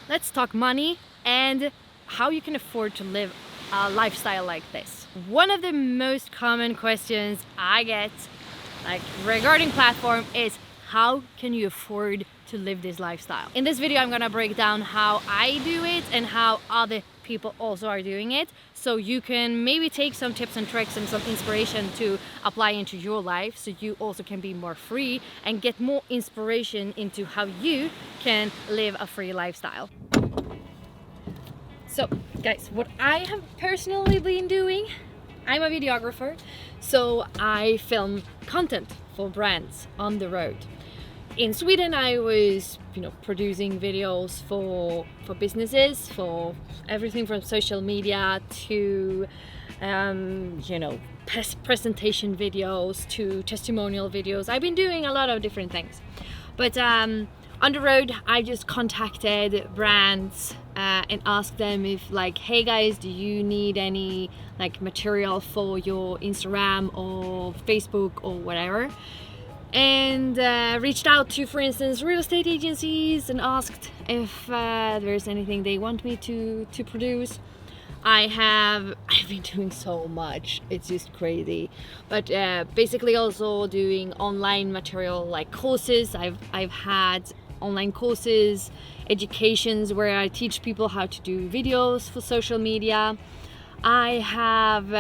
Let's talk money and how you can afford to live a lifestyle like this. One of the most common questions I get regarding platform is how can you afford to live this lifestyle? In this video I'm gonna break down how I do it and how other people also are doing it, so you can maybe take some tips and tricks and some inspiration to apply into your life, so you also can be more free and get more inspiration into how you can live a free lifestyle. So guys, what I have personally been doing, I'm a videographer, so I film content for brands on the road. In Sweden I was producing videos for businesses, for everything from social media to presentation videos to testimonial videos. I've been doing a lot of different things, but on the road I just contacted brands and asked them if hey guys, do you need any material for your Instagram or Facebook or whatever, and reached out to, for instance, real estate agencies and asked if there's anything they want me to produce. I've been doing so much, it's just crazy, but basically also doing online material like courses. I've had online courses, educations where I teach people how to do videos for social media. I have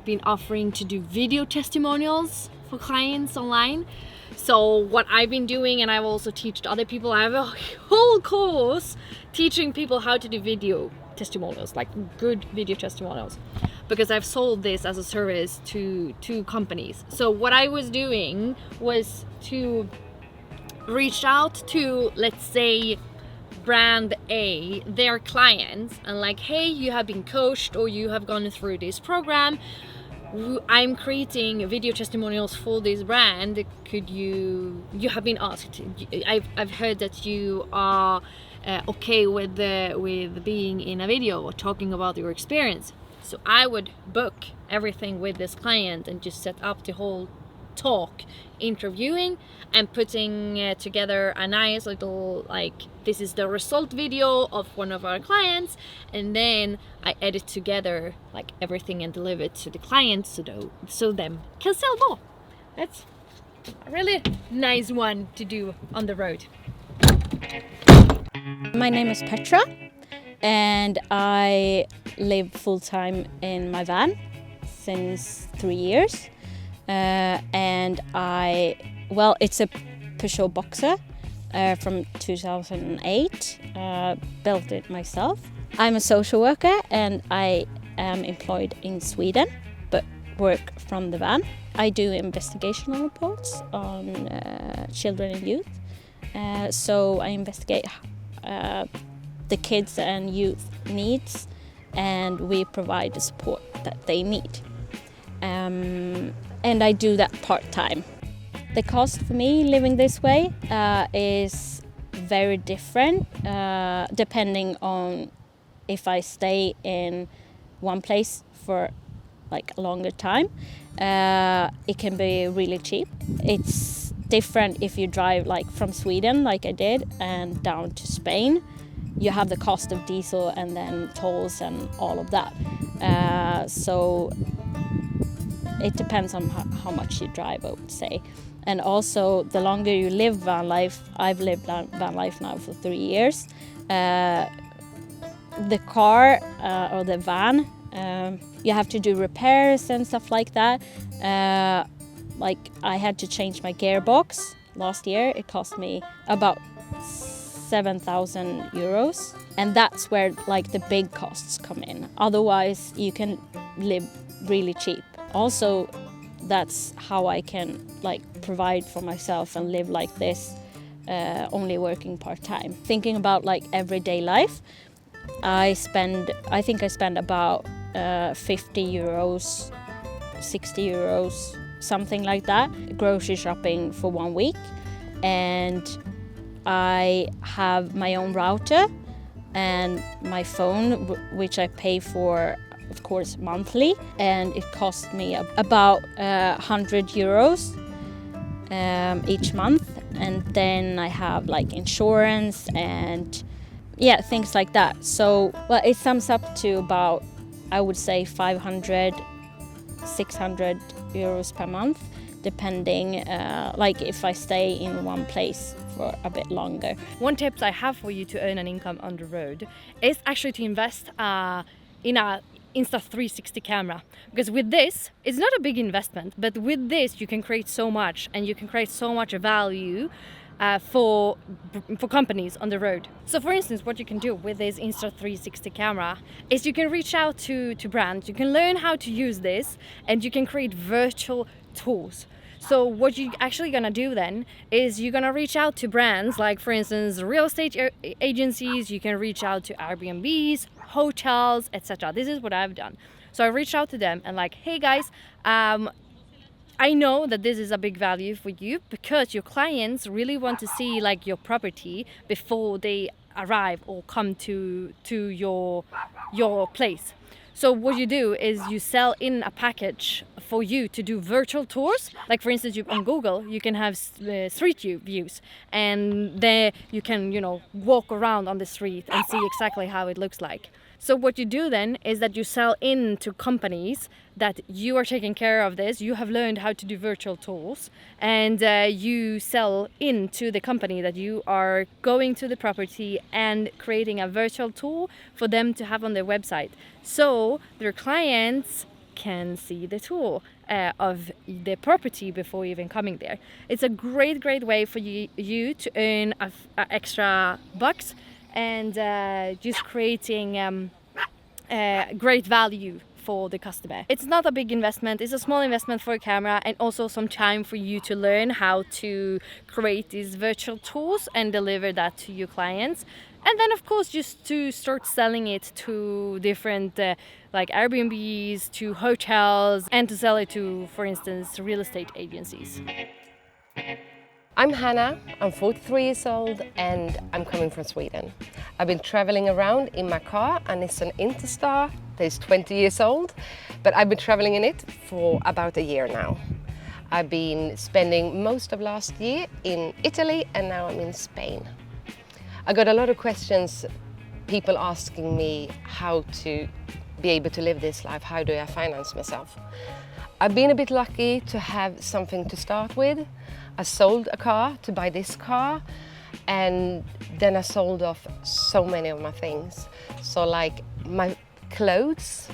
been offering to do video testimonials for clients online. So what I've been doing, and I've also taught other people, I have a whole course teaching people how to do video testimonials, like good video testimonials, because I've sold this as a service to companies. So what I was doing was to reach out to, let's say, brand A, their clients, and hey, you have been coached or you have gone through this program, I'm creating video testimonials for this brand. Could you have been asked, I've heard that you are okay with being in a video or talking about your experience. So I would book everything with this client and just set up the whole talk, interviewing and putting together a nice little this is the result video of one of our clients, and then I edit together everything and deliver it to the client so them can sell more. That's a really nice one to do on the road. My name is Petra and I live full-time in my van since 3 years. And it's a Peugeot Boxer from 2008, built it myself. I'm a social worker and I am employed in Sweden but work from the van. I do investigational reports on children and youth, so I investigate the kids and youth needs, and we provide the support that they need. And I do that part-time. The cost for me living this way is very different depending on if I stay in one place for a longer time. It can be really cheap. It's different if you drive from Sweden like I did and down to Spain. You have the cost of diesel and then tolls and all of that. So it depends on how much you drive, I would say. And also, the longer you live van life, I've lived van life now for 3 years. The car or the van, you have to do repairs and stuff like that. I had to change my gearbox last year. It cost me about 7,000 euros. And that's where the big costs come in. Otherwise, you can live really cheap. Also, that's how I can provide for myself and live like this, only working part-time. Thinking about everyday life, I think I spend about 50 euros, 60 euros, something like that, grocery shopping for 1 week. And I have my own router and my phone, which I pay for, of course, monthly, and it cost me about 100 euros each month. And then I have insurance and yeah, things like that. So, well, it sums up to about, I would say 500, 600 euros per month, depending, like if I stay in one place for a bit longer. One tip I have for you to earn an income on the road is actually to invest in a Insta 360 camera, because with this, it's not a big investment, but with this you can create so much, and you can create so much value for companies on the road. So for instance, what you can do with this Insta 360 camera is you can reach out to brands, you can learn how to use this, and you can create virtual tours. So what you're actually gonna do then is you're gonna reach out to brands like, for instance, real estate agencies. You can reach out to Airbnbs, hotels, etc. This is what I've done. So I reached out to them and like, hey guys, I know that this is a big value for you because your clients really want to see like your property before they arrive or come to your place. So what you do is you sell in a package for you to do virtual tours. Like for instance, on Google, you can have street views, and there you can, walk around on the street and see exactly how it looks like. So what you do then is that you sell in to companies that you are taking care of this. You have learned how to do virtual tours, and you sell into the company that you are going to the property and creating a virtual tour for them to have on their website. So their clients can see the tour of the property before even coming there. It's a great way for you to earn extra bucks, and just creating great value for the customer. It's not a big investment, it's a small investment for a camera, and also some time for you to learn how to create these virtual tours and deliver that to your clients. And then of course just to start selling it to different like Airbnbs, to hotels, and to sell it to, for instance, real estate agencies. I'm Hannah, I'm 43 years old and I'm coming from Sweden. I've been traveling around in my car, and it's an Interstar that is 20 years old, but I've been traveling in it for about a year now. I've been spending most of last year in Italy, and now I'm in Spain. I got a lot of questions, people asking me how to be able to live this life, how do I finance myself? I've been a bit lucky to have something to start with. I sold a car to buy this car, and then I sold off so many of my things. So like my clothes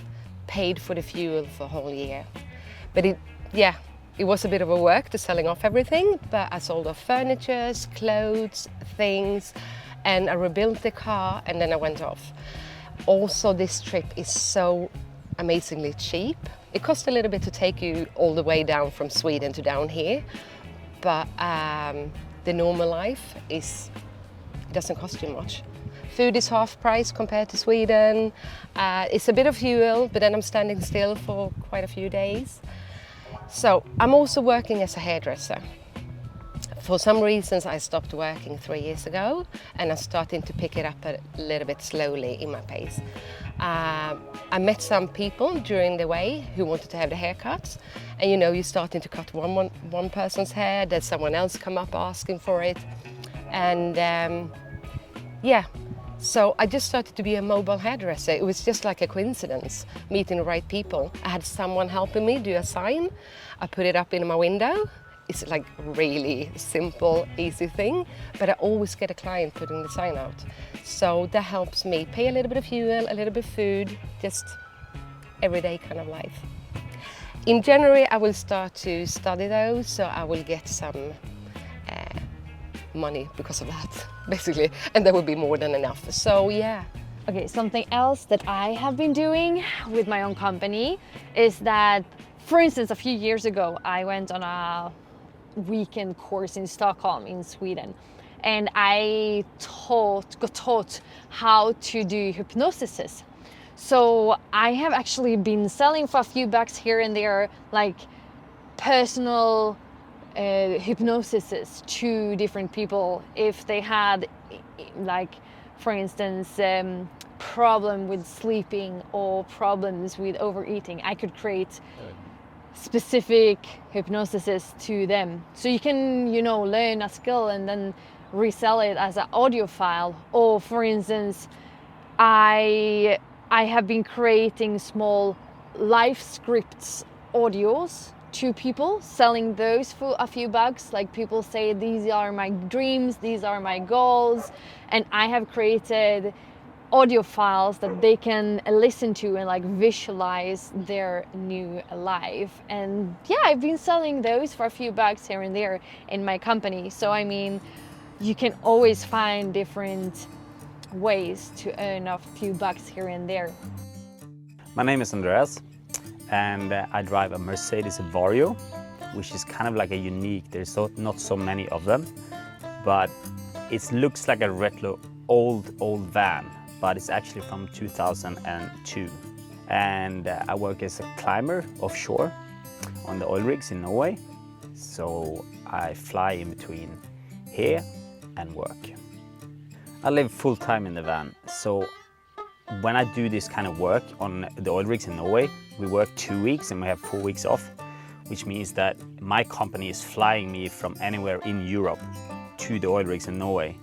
paid for the fuel for a whole year. But it was a bit of a work to selling off everything, but I sold off furniture, clothes, things, and I rebuilt the car, and then I went off. Also, this trip is so amazingly cheap. It cost a little bit to take you all the way down from Sweden to down here, but the normal life doesn't cost you much. Food is half price compared to Sweden. It's a bit of fuel, but then I'm standing still for quite a few days. So I'm also working as a hairdresser. For some reasons I stopped working 3 years ago, and I'm starting to pick it up a little bit slowly in my pace. I met some people during the way who wanted to have the haircuts, and you're starting to cut one person's hair, there's someone else come up asking for it, and so I just started to be a mobile hairdresser. It was just like a coincidence, meeting the right people. I had someone helping me do a sign. I put it up in my window. It's like really simple, easy thing, but I always get a client putting the sign out. So that helps me pay a little bit of fuel, a little bit of food, just everyday kind of life. In January, I will start to study those, so I will get some money because of that, basically, and that will be more than enough. So yeah. Okay, something else that I have been doing with my own company is that, for instance, a few years ago, I went on a weekend course in Stockholm in Sweden, and I got taught how to do hypnosis. So I have actually been selling for a few bucks here and there, like personal hypnosis to different people if they had, like, for instance, problem with sleeping or problems with overeating. I could create specific hypnosis to them, so you can learn a skill and then resell it as an audio file. Or for instance, I have been creating small life scripts audios to people, selling those for a few bucks. Like people say, these are my dreams, these are my goals, and I have created audio files that they can listen to and like visualize their new life. And yeah, I've been selling those for a few bucks here and there in my company. So I mean, you can always find different ways to earn a few bucks here and there. My name is Therese, and I drive a Mercedes Vario, which is kind of like a unique, there's not so many of them, but it looks like a retro old van, but it's actually from 2002. And I work as a climber offshore on the oil rigs in Norway. So I fly in between here and work. I live full time in the van. So when I do this kind of work on the oil rigs in Norway, we work 2 weeks and we have 4 weeks off, which means that my company is flying me from anywhere in Europe to the oil rigs in Norway.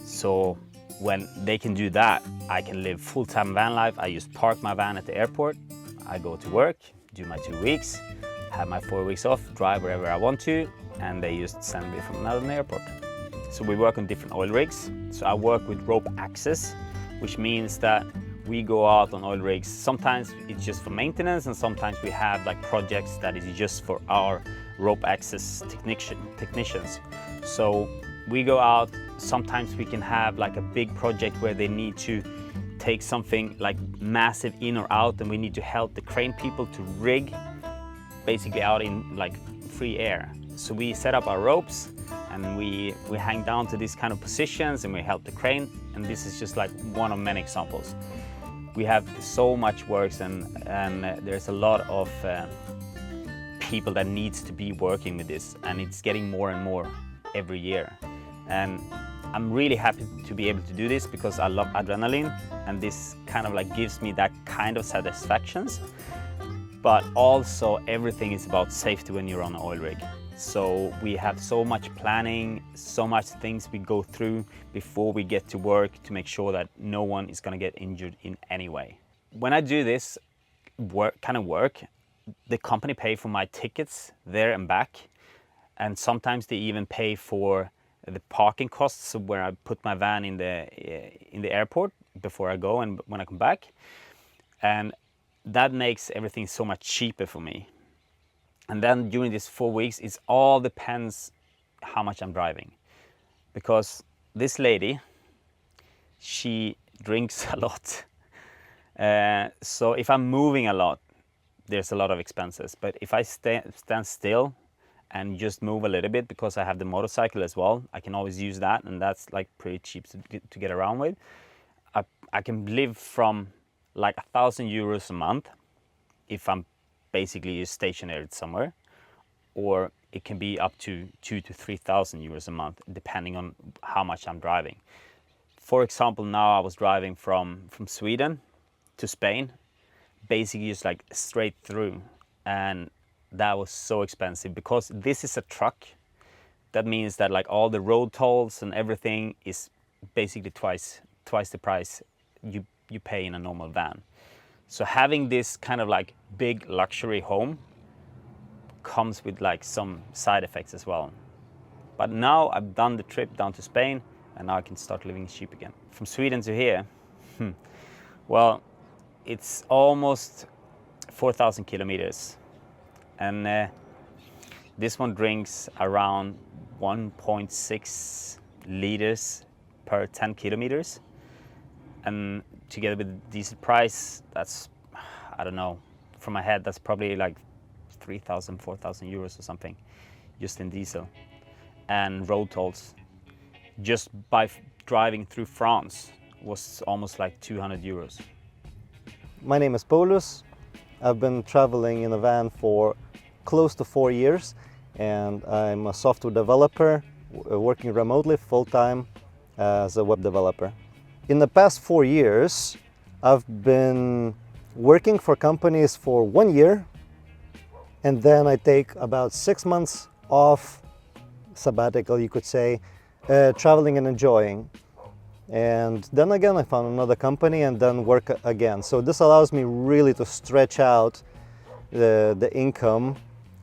So when they can do that, I can live full-time van life. I just park my van at the airport. I go to work, do my 2 weeks, have my 4 weeks off, drive wherever I want to, and they just send me from another airport. So we work on different oil rigs. So I work with rope access, which means that we go out on oil rigs. Sometimes it's just for maintenance, and sometimes we have like projects that is just for our rope access technicians. So we go out, sometimes we can have like a big project where they need to take something like massive in or out, and we need to help the crane people to rig basically out in like free air. So we set up our ropes and we hang down to these kind of positions and we help the crane, and this is just like one of many examples. We have so much work and there's a lot of people that needs to be working with this, and it's getting more and more every year. And I'm really happy to be able to do this because I love adrenaline, and this kind of like gives me that kind of satisfactions. But also everything is about safety when you're on an oil rig. So we have so much planning, so much things we go through before we get to work to make sure that no one is going to get injured in any way. When I do this work, the company pay for my tickets there and back, and sometimes they even pay for the parking costs where I put my van in the airport before I go and when I come back, and that makes everything so much cheaper for me. And then during these 4 weeks, it all depends how much I'm driving, because this lady, she drinks a lot. So if I'm moving a lot, there's a lot of expenses. But if I stand still and just move a little bit, because I have the motorcycle as well, I can always use that, and that's like pretty cheap to get around with. I can live from like 1,000 euros a month if I'm basically just stationary somewhere, or it can be up to 2,000 to 3,000 euros a month, depending on how much I'm driving. For example, now I was driving from Sweden to Spain, basically just like straight through, and that was so expensive because this is a truck. That means that like all the road tolls and everything is basically twice the price you pay in a normal van. So having this kind of like big luxury home comes with like some side effects as well. But now I've done the trip down to Spain, and now I can start living cheap again. From Sweden to here, well, it's almost 4,000 kilometers. And this one drinks around 1.6 liters per 10 kilometers. And together with the diesel price, that's, I don't know, from my head, that's probably like 3,000, 4,000 euros or something, just in diesel. And road tolls, just by driving through France, was almost like 200 euros. My name is Paulus. I've been traveling in a van for close to 4 years, and I'm a software developer working remotely full-time as a web developer. In the past 4 years, I've been working for companies for 1 year, and then I take about 6 months off, sabbatical you could say, traveling and enjoying. And then again, I found another company and then work again. So this allows me really to stretch out the income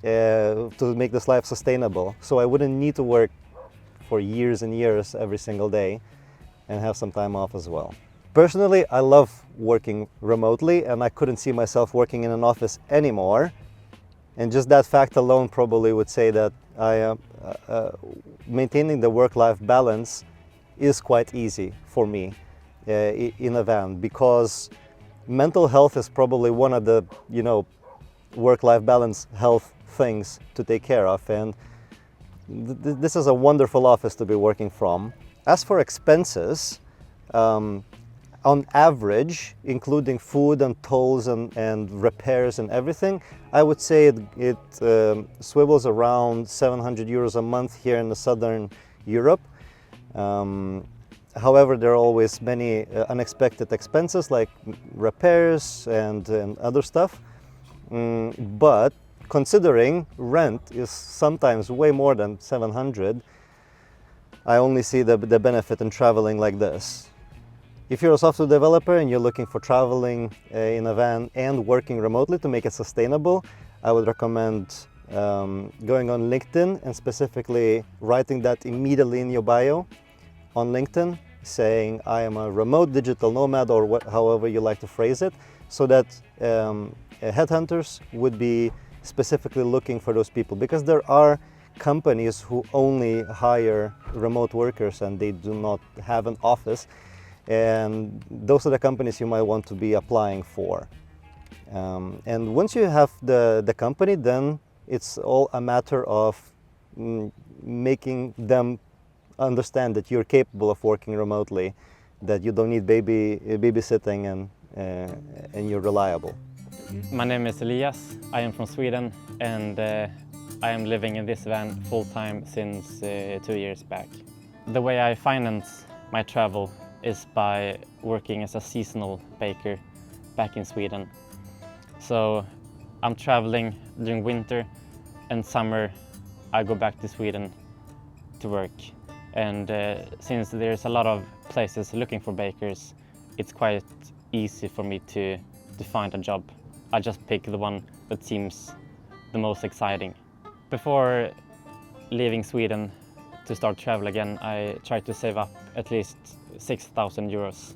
to make this life sustainable. So I wouldn't need to work for years and years every single day and have some time off as well. Personally, I love working remotely and I couldn't see myself working in an office anymore. And just that fact alone probably would say that maintaining the work-life balance is quite easy for me in a van, because mental health is probably one of the, work-life balance health things to take care of. And this is a wonderful office to be working from. As for expenses, on average, including food and tolls and repairs and everything, I would say it swivels around 700 euros a month here in the southern Europe. However, there are always many unexpected expenses like repairs and other stuff. But considering rent is sometimes way more than 700, I only see the benefit in traveling like this. If you're a software developer and you're looking for traveling in a van and working remotely to make it sustainable, I would recommend going on LinkedIn and specifically writing that immediately in your bio on LinkedIn, saying I am a remote digital nomad, or however you like to phrase it, so that headhunters would be specifically looking for those people, because there are companies who only hire remote workers and they do not have an office. And those are the companies you might want to be applying for. And once you have the company, then it's all a matter of making them understand that you're capable of working remotely, that you don't need babysitting, and you're reliable. My name is Elias. I am from Sweden, and I am living in this van full-time since 2 years back. The way I finance my travel is by working as a seasonal baker back in Sweden. So I'm traveling during winter, and summer I go back to Sweden to work. And since there's a lot of places looking for bakers, it's quite easy for me to find a job. I just pick the one that seems the most exciting. Before leaving Sweden to start travel again, I tried to save up at least 6,000 euros,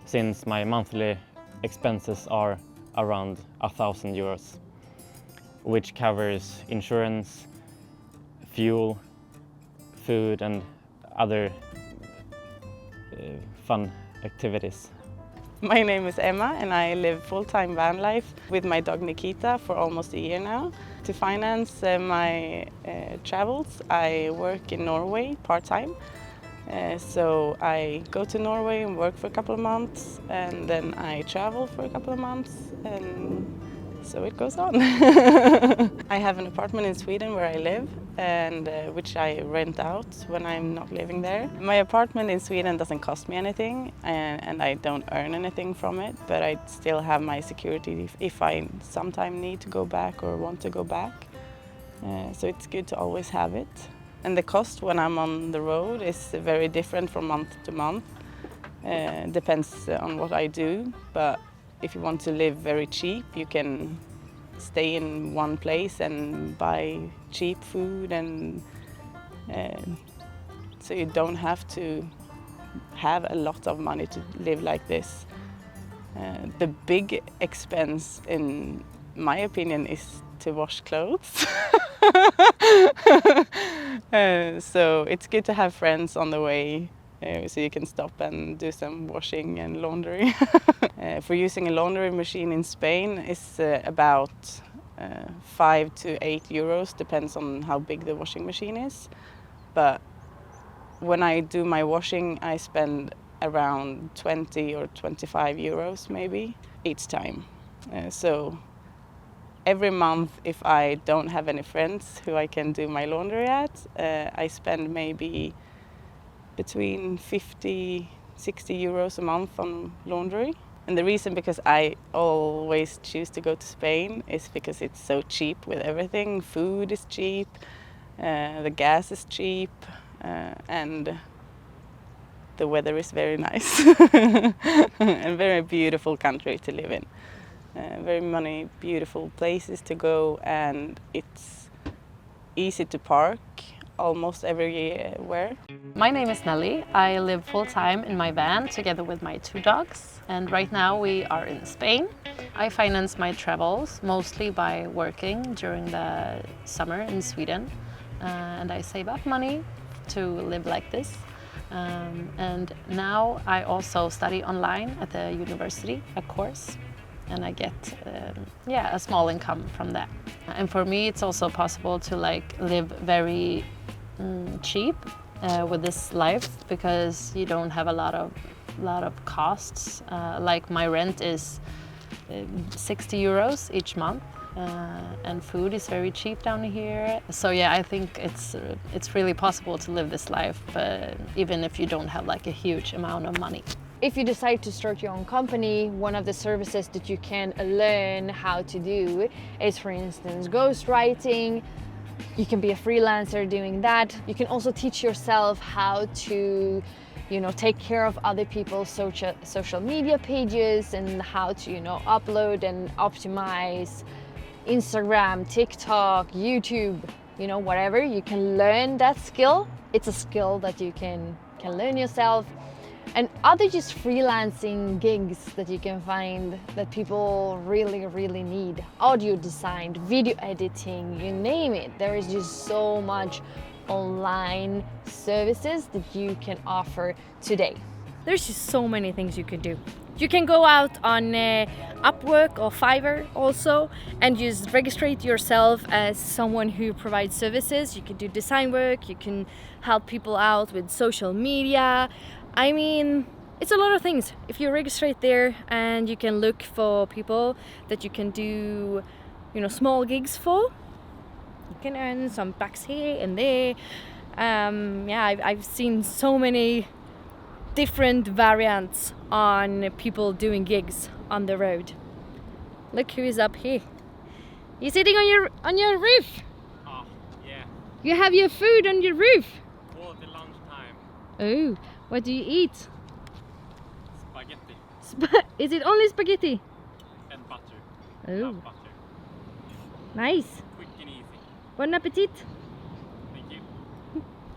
since my monthly expenses are around 1,000 euros, which covers insurance, fuel, food and other fun activities. My name is Emma and I live full-time van life with my dog Nikita for almost a year now. To finance my travels, I work in Norway part-time. So I go to Norway and work for a couple of months, and then I travel for a couple of months, and so it goes on. I have an apartment in Sweden where I live, and which I rent out when I'm not living there. My apartment in Sweden doesn't cost me anything, and I don't earn anything from it, but I still have my security if I sometime need to go back or want to go back. So it's good to always have it. And the cost when I'm on the road is very different from month to month. Depends on what I do, but if you want to live very cheap, you can stay in one place and buy cheap food, and so you don't have to have a lot of money to live like this. The big expense, in my opinion, is to wash clothes. So it's good to have friends on the way, so you can stop and do some washing and laundry. For using a laundry machine in Spain is about 5 to 8 euros, depends on how big the washing machine is. But when I do my washing, I spend around 20 or 25 euros maybe each time. So every month, if I don't have any friends who I can do my laundry at, I spend maybe between 50, 60 euros a month on laundry. And the reason because I always choose to go to Spain is because it's so cheap with everything. Food is cheap, the gas is cheap, and the weather is very nice and very beautiful country to live in. Very many beautiful places to go, and it's easy to park almost everywhere. My name is Nelly. I live full-time in my van together with my 2 dogs, and right now we are in Spain. I finance my travels mostly by working during the summer in Sweden, and I save up money to live like this. And now I also study online at the university, a course, and I get a small income from that. And for me it's also possible to live very cheap with this life, because you don't have a lot of costs. Like my rent is 60 euros each month, and food is very cheap down here. So yeah, I think it's really possible to live this life, even if you don't have a huge amount of money. If you decide to start your own company, one of the services that you can learn how to do is, for instance, ghostwriting. You can be a freelancer doing that. You can also teach yourself how to, take care of other people's social media pages, and how to, upload and optimize Instagram, TikTok, YouTube, whatever. You can learn that skill. It's a skill that you can learn yourself. And other just freelancing gigs that you can find that people really, really need. Audio design, video editing, you name it. There is just so much online services that you can offer today. There's just so many things you can do. You can go out on Upwork or Fiverr also and just register yourself as someone who provides services. You can do design work, you can help people out with social media. I mean, it's a lot of things. If you register there, and you can look for people that you can do, small gigs for, you can earn some bucks here and there. I've seen so many different variants on people doing gigs on the road. Look who is up here. You're sitting on your roof. Oh, yeah. You have your food on your roof. For the lunchtime. Oh. What do you eat? Spaghetti. Is it only spaghetti? And butter. Oh. Love butter. Nice. Quick and easy. Bon appetit.